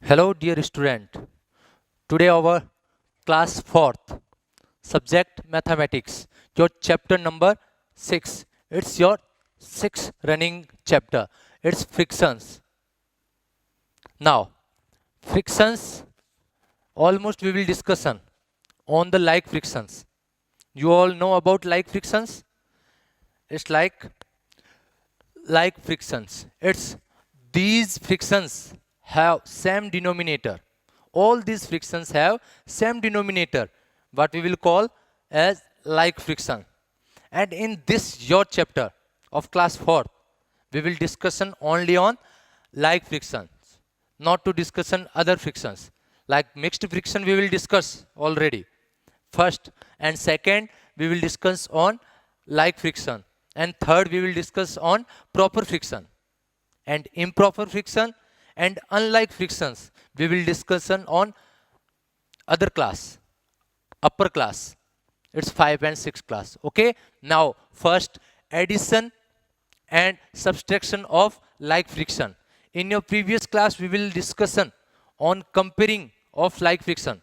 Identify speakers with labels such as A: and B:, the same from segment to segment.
A: Hello, dear student. Today our class 4th subject mathematics. Your chapter number 6. It's your sixth running chapter. It's frictions. Now, frictions almost we will discussion on the like frictions. You all know about like frictions? It's like frictions. It's these frictions have same denominator. All these frictions have same denominator, what we will call as like friction. And in this your chapter of class 4, we will discussion only on like frictions, not to discussion other frictions. Like mixed friction we will discuss already. First and second we will discuss on like friction, and third we will discuss on proper friction, and improper friction and unlike frictions we will discussion on other class, upper class. It's 5 and 6 class. Okay, now first addition and subtraction of like friction. In your previous class we will discussion on comparing of like friction,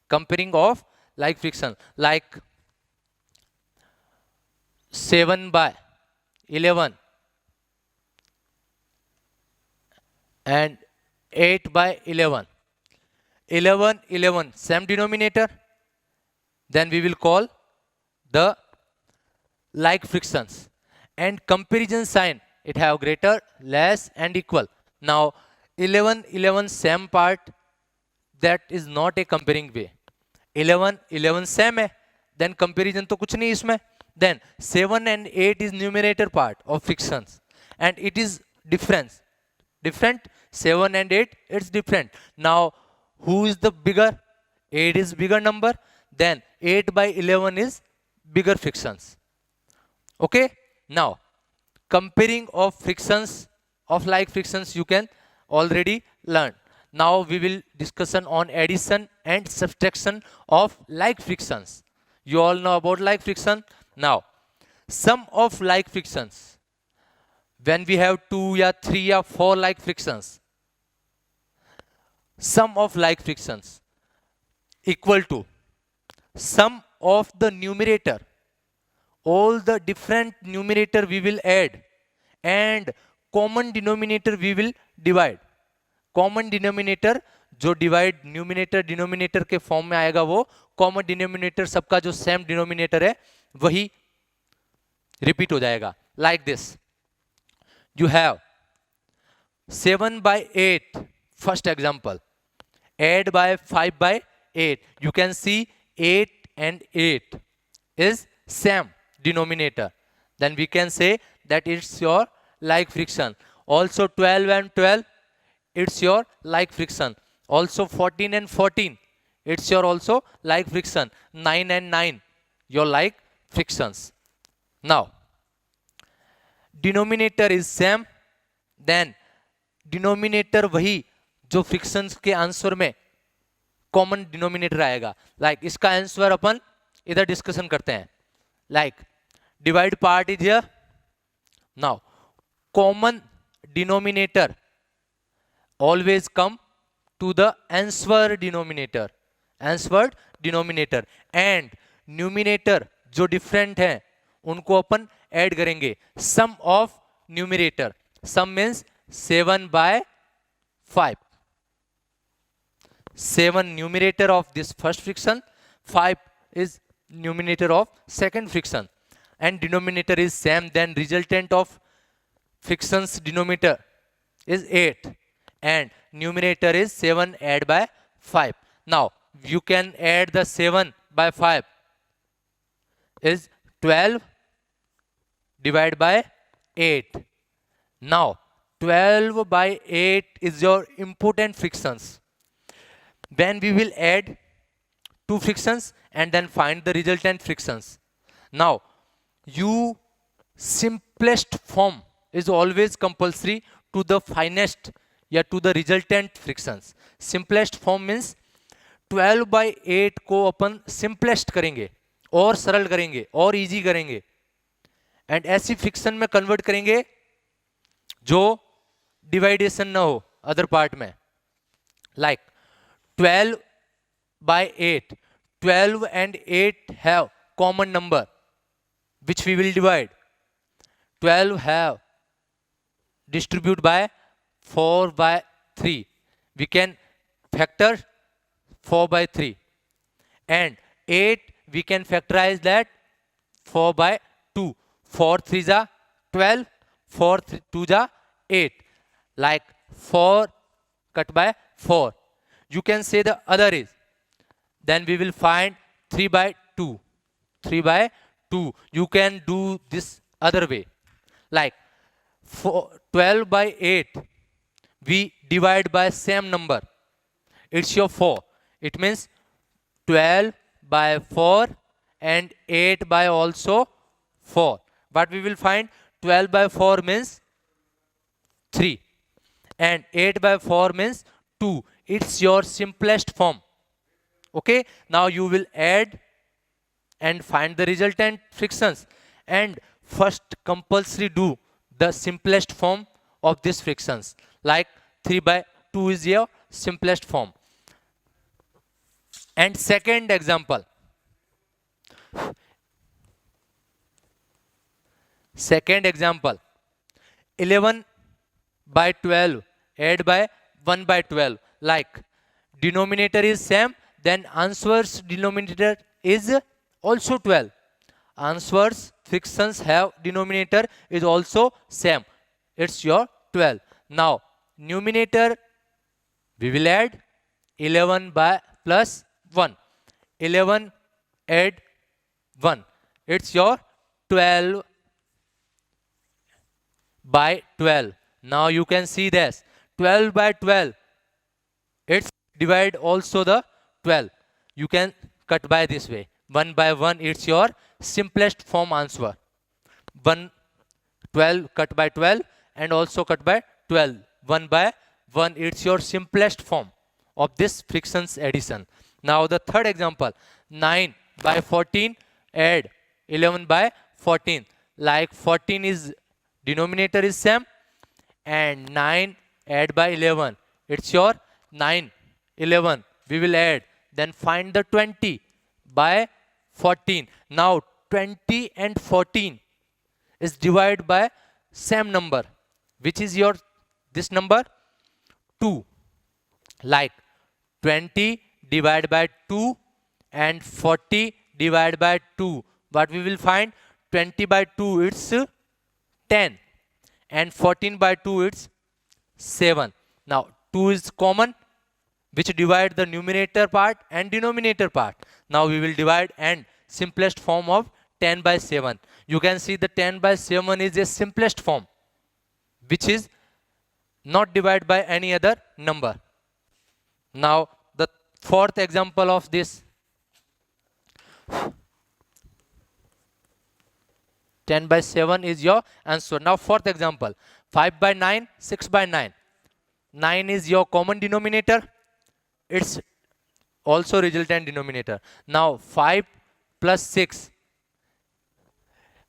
A: comparing of like friction, like 7 by 11 and 8 by 11. 11 11 same denominator, then we will call the like frictions. And comparison sign, it have greater, less and equal. Now 11 11 same part, that is not a comparing way. 11 11 same है, then comparison तो कुछ नहीं इसमें. Then 7 and 8 is numerator part of frictions, and it is different. 7 and 8 it's different. Now who is the bigger? 8 is bigger number, then 8 by 11 is bigger frictions. Okay, now comparing of frictions of like frictions you can already learn. Now we will discussion on addition and subtraction of like frictions. You all know about like friction. Now sum of like frictions, when we have 2 or 3 or 4 like frictions, sum of like frictions equal to sum of the numerator, all the different numerator we will add, and common denominator we will divide. Common denominator जो divide numerator denominator के form में आएगा, वो common denominator सबका जो same denominator है वही repeat हो जाएगा. Like this you have 7 by 8, first example, add by 5 by 8. You can see 8 and 8 is same denominator, then we can say that it's your like friction. Also 12 and 12, it's your like friction. Also 14 and 14, it's your also like friction. 9 and 9, your like frictions. Now denominator is same, then denominator वही जो frictions के answer में common denominator आएगा. Like इसका answer अपन इधर discussion करते हैं. Like divide part is here. Now common denominator always come to the answer denominator, and numerator जो डिफरेंट है उनको अपन ऐड करेंगे. Sum of numerator, sum means 7 by 5. 7 numerator of this first friction, 5 is numerator of second friction, and denominator is same, then resultant of frictions denominator is 8 and numerator is 7 add by 5. Now you can add the 7 by 5 is 12 divided by 8. Now 12 by 8 is your important frictions. When we will add two frictions and then find the resultant frictions. Now you simplest form is always compulsory to the finest या to the resultant frictions. Simplest form means 12 by 8 को अपन simplest करेंगे और सरल करेंगे और easy करेंगे, and ऐसी friction में कन्वर्ट करेंगे जो डिवाइडेशन ना हो अदर पार्ट में. Like 12 by 8. 12 and 8 have common number which we will divide. 12 have distribute by 4 by 3. We can factor 4 by 3. And 8 we can factorize that 4 by 2. 4 3 is 12, 4 2 is 8. Like 4 cut by 4. You can say the other is. Then we will find 3 by 2. 3 by 2. You can do this other way. Like 12 by 8. We divide by same number. It's your 4. It means 12 by 4 and 8 by also 4. But we will find 12 by 4 means 3 and 8 by 4 means 2. It's your simplest form. Okay, now you will add and find the resultant frictions, and first compulsory do the simplest form of these frictions. Like 3 by 2 is your simplest form. And second example, second example, 11 by 12 add by 1 by 12. Like denominator is same, then answer's denominator is also 12. Answer's frictions have denominator is also same. It's your 12. Now numerator we will add 11 by plus 1. 11 add 1. It's your 12 by 12. Now you can see this 12 by 12. It's divide also the 12. You can cut by this way. 1 by 1, it's your simplest form answer. 1 12 cut by 12 and also cut by 12. 1 by 1, it's your simplest form of this frictions addition. Now the third example, 9 by 14 add 11 by 14. Like 14 is denominator is same and 9 add by 11. It's your 9, 11. We will add. Then find the 20 by 14. Now 20 and 14 is divided by same number. Which is your this number? 2. Like 20 divided by 2 and 40 divided by 2. What we will find? 20 by 2 it's 10 and 14 by 2 it's 7. Now 2 is common which divide the numerator part and denominator part. Now we will divide and simplest form of 10 by 7. You can see the 10 by 7 is a simplest form which is not divided by any other number. Now the fourth example of this 10 by 7 is your answer. Now fourth example, 5 by 9, 6 by 9. 9 is your common denominator. It's also resultant denominator. Now 5 plus 6.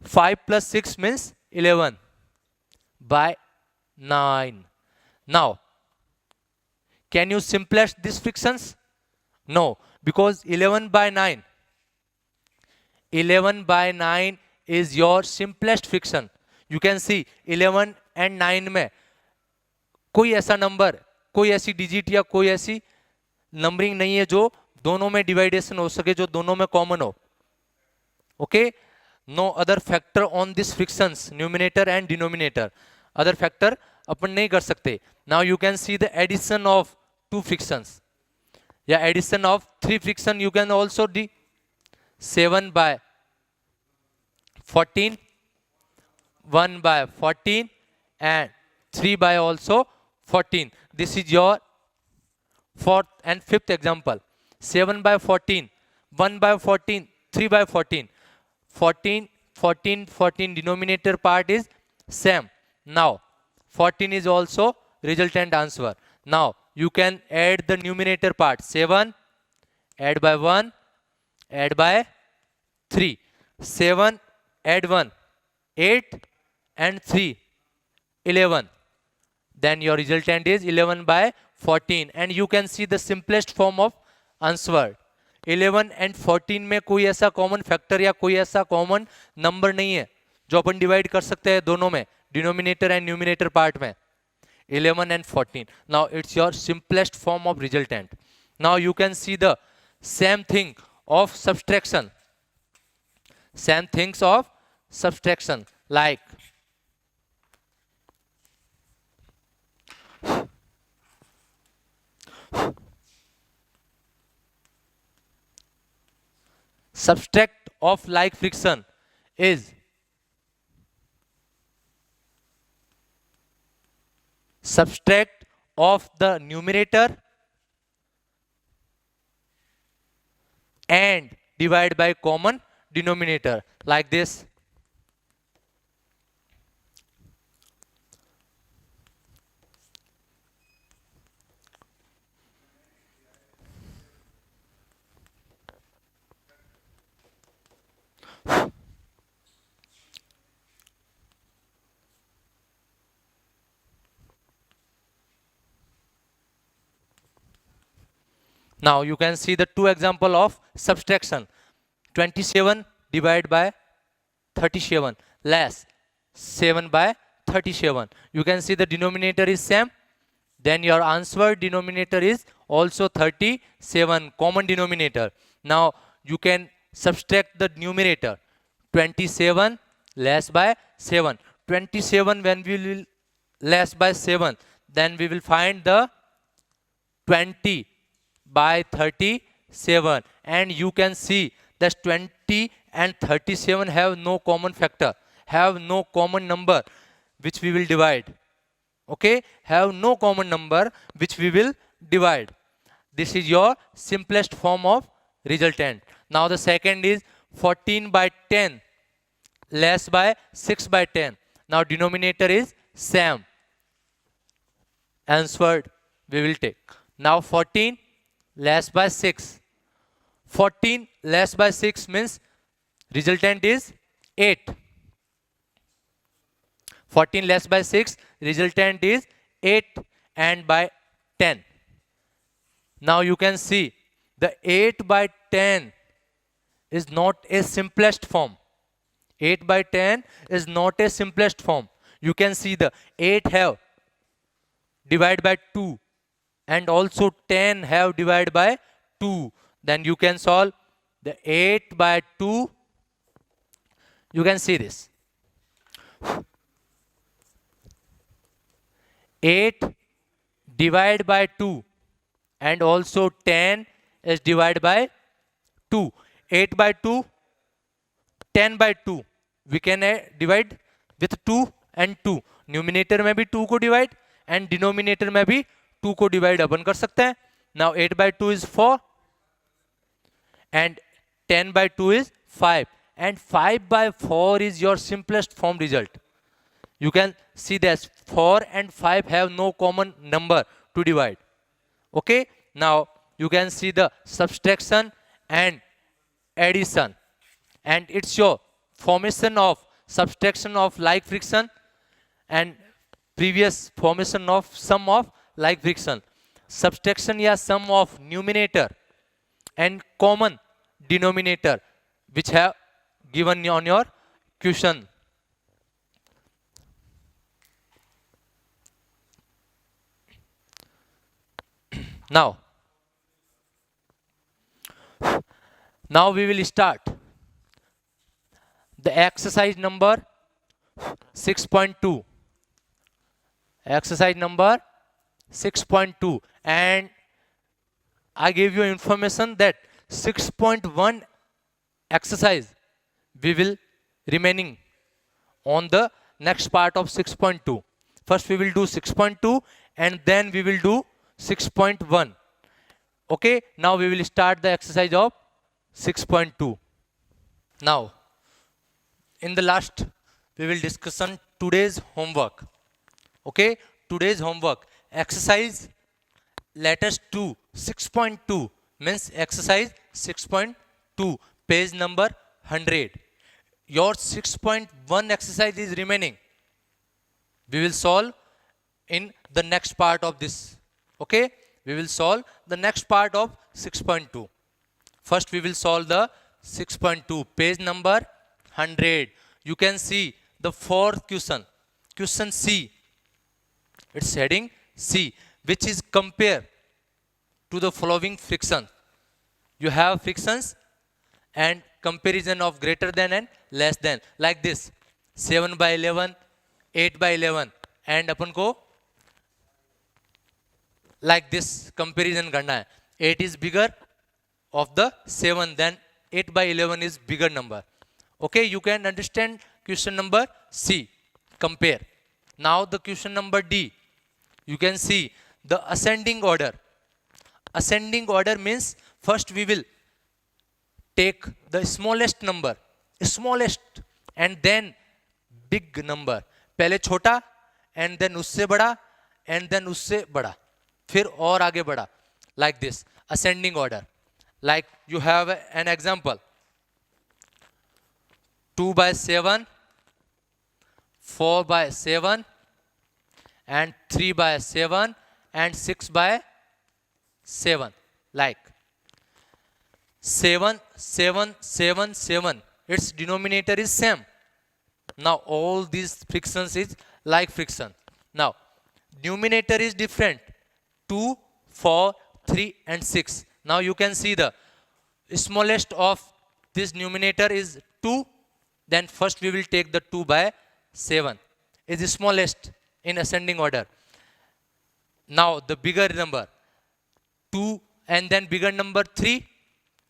A: 5 plus 6 means 11 by 9. Now, can you simplest these frictions? No, because 11 by 9. 11 by 9 is your simplest friction. You can see 11 and 9 में कोई ऐसा number, कोई ऐसी digit या कोई ऐसी numbering नहीं है जो दोनों में डिवाइडेशन हो सके, जो दोनों में कॉमन हो. Okay, no other factor on this frictions, numerator and denominator. Other factor अपन नहीं कर सकते. Now you can see the addition of 2 frictions या addition of 3 friction. You can also do 7 by 14, 1 by 14 and 3 by also 14. This is your fourth and fifth example. 7 by 14, 1 by 14, 3 by 14. 14, 14, 14 denominator part is same. Now 14 is also resultant answer. Now you can add the numerator part. 7 add by 1 add by 3. 7 add 1, 8 and 3, 11. Then your resultant is 11 by 14 and you can see the simplest form of answer. 11 and 14 में कोई ऐसा common factor या कोई ऐसा common number नहीं है जो अपन divide कर सकते हैं दोनों में, डिनोमिनेटर एंड न्यूमिनेटर पार्ट में. 11 and 14. Now it's your simplest form of resultant. Now you can see the same thing of subtraction. Same things of subtraction like subtract of like fraction is subtract of the numerator and divide by common denominator like this. Now you can see the two example of subtraction. 27 divided by 37 less 7 by 37. You can see the denominator is same. Then your answer denominator is also 37, common denominator. Now you can subtract the numerator. 27 less by 7. 27 when we will less by 7, then we will find the 20 by 37 and you can see that 20 and 37 have no common factor, have no common number which we will divide. Okay, have no common number which we will divide. This is your simplest form of resultant. Now the second is 14 by 10 less by 6 by 10. Now denominator is same. Answered we will take. Now 14 less by 6. 14 less by 6 means resultant is 8. 14 less by 6 resultant is 8 and by 10. Now you can see the 8 by 10 is not a simplest form. 8 by 10 is not a simplest form. You can see the 8 have divided by 2 and also 10 have divided by 2. Then you can solve the 8 by 2. You can see this. 8 divided by 2 and also 10 is divided by 2. 8 by 2, 10 by 2. We can divide with 2 and 2. Numerator में भी 2 को divide and denominator में भी 2 को divide अपन कर सकते हैं. Now 8 by 2 is 4 and 10 by 2 is 5 and 5 by 4 is your simplest form result. You can see this 4 and 5 have no common number to divide. Okay, now you can see the subtraction and addition and it's your formation of subtraction of like fraction and previous formation of sum of like fraction. Subtraction या sum of numerator and common denominator which have given on your question. Now we will start the exercise number 6.2. Exercise number 6.2 and I gave you information that 6.1 exercise we will remaining on the next part of 6.2. First we will do 6.2 and then we will do 6.1. Okay, now we will start the exercise of 6.2. Now, in the last, we will discuss on today's homework. Okay, today's homework. Exercise, let us do 6.2 means exercise 6.2, page number 100. Your 6.1 exercise is remaining. We will solve in the next part of this. Okay, we will solve the next part of 6.2. First, we will solve the 6.2, page number 100. You can see the fourth question, question C. It's heading C, which is compare to the following friction. You have frictions and comparison of greater than and less than, like this 7 by 11, 8 by 11, and अपन को like this comparison करना है. 8 is bigger of the 7, then 8 by 11 is bigger number. Okay, you can understand question number C, compare. Now the question number D, you can see the ascending order. Ascending order means first we will take the smallest number, smallest, and then big number. पहले छोटा and then उससे बड़ा and then उससे बड़ा, फिर और आगे बढ़ा, like this ascending order. Like you have an example, 2 by 7, 4 by 7, and 3 by 7, and 6 by 7, like 7, 7, 7, 7. Its denominator is same. Now all these frictions is like friction. Now numerator is different, 2, 4, 3, and 6. Now you can see the smallest of this numerator is 2. Then first we will take the 2 by 7 is the smallest in ascending order. Now the bigger number 2, and then bigger number 3,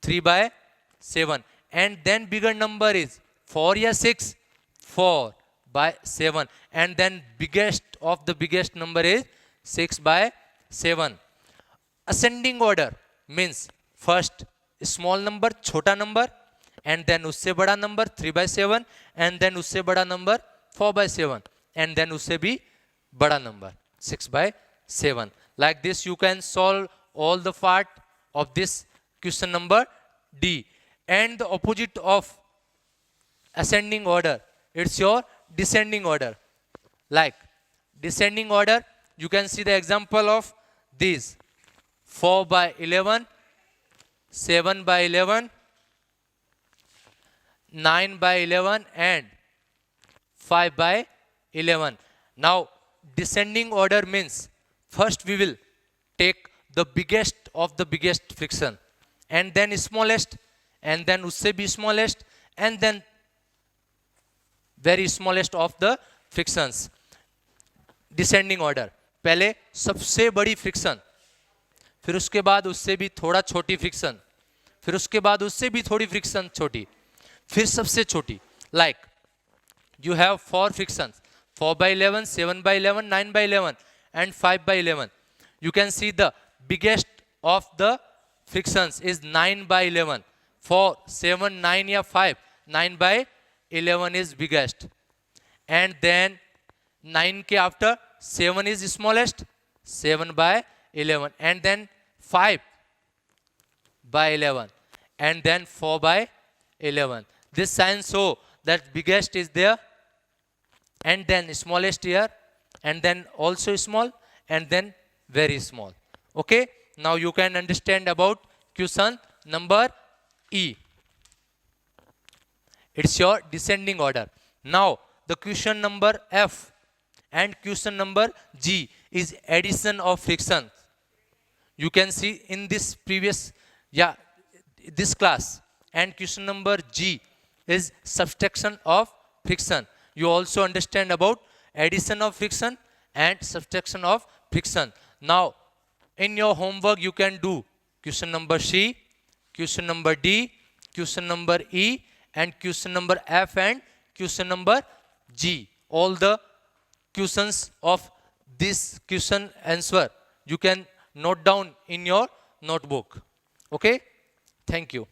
A: 3 by 7, and then bigger number is 4 or 6, 4 by 7, and then biggest of the biggest number is 6 by 7. Ascending order means first small number, छोटा number, and then उससे बड़ा number 3 by 7, and then उससे बड़ा number 4 by 7, and then उससे भी बड़ा number 6 by 7. Like this you can solve all the part of this question number D. And the opposite of ascending order, it's your descending order. Like descending order, you can see the example of these 4 by 11, 7 by 11, 9 by 11, and 5 by 11. Now descending order means first we will take the biggest of the biggest friction, and then smallest, and then उससे भी smallest, and then very smallest of the frictions. Descending order, पहले सबसे बड़ी friction, फिर उसके बाद उससे भी थोड़ा छोटी friction, फिर उसके बाद उससे भी थोड़ी friction छोटी, फिर सबसे छोटी. Like you have 4 frictions, 4 by 11, 7 by 11, 9 by 11, and 5 by 11. You can see the biggest of the frictions is 9 by 11. 4, 7, 9 or 5, 9 by 11 is biggest. And then 9 ke after 7 is smallest, 7 by 11. And then 5 by 11. And then 4 by 11. This sign show that biggest is there, and then smallest here, and then also small, and then very small. Okay, now you can understand about question number E. It's your descending order. Now the question number F and question number G is addition of frictions. You can see in this previous this class. And question number G is subtraction of friction. You also understand about addition of friction and subtraction of friction. Now in your homework you can do question number C, question number D, question number E, and question number F and question number G. All the questions of this question answer you can note down in your notebook. Okay, thank you.